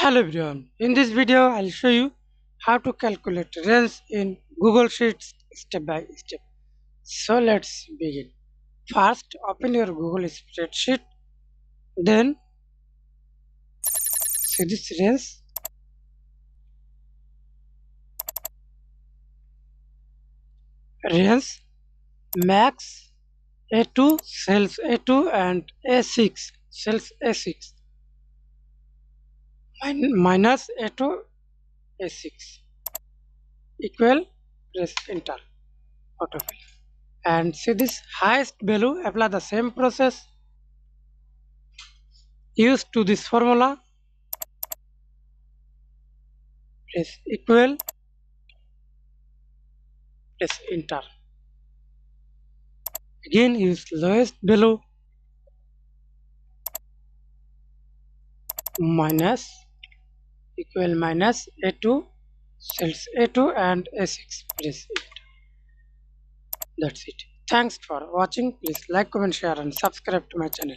Hello everyone, in this video I'll show you how to calculate range in Google Sheets step by step. So let's begin. First open your Google spreadsheet, then see this range max A2 cells A2 and A6 cells A6 minus A2 A6 equal, press enter, autofill. And see this highest value, apply the same process used to this formula, press equal, press enter. Again use lowest value minus equal minus A2 cells A2 and A6, press enter. That's it. Thanks for watching. Please like, comment, share and subscribe to my channel.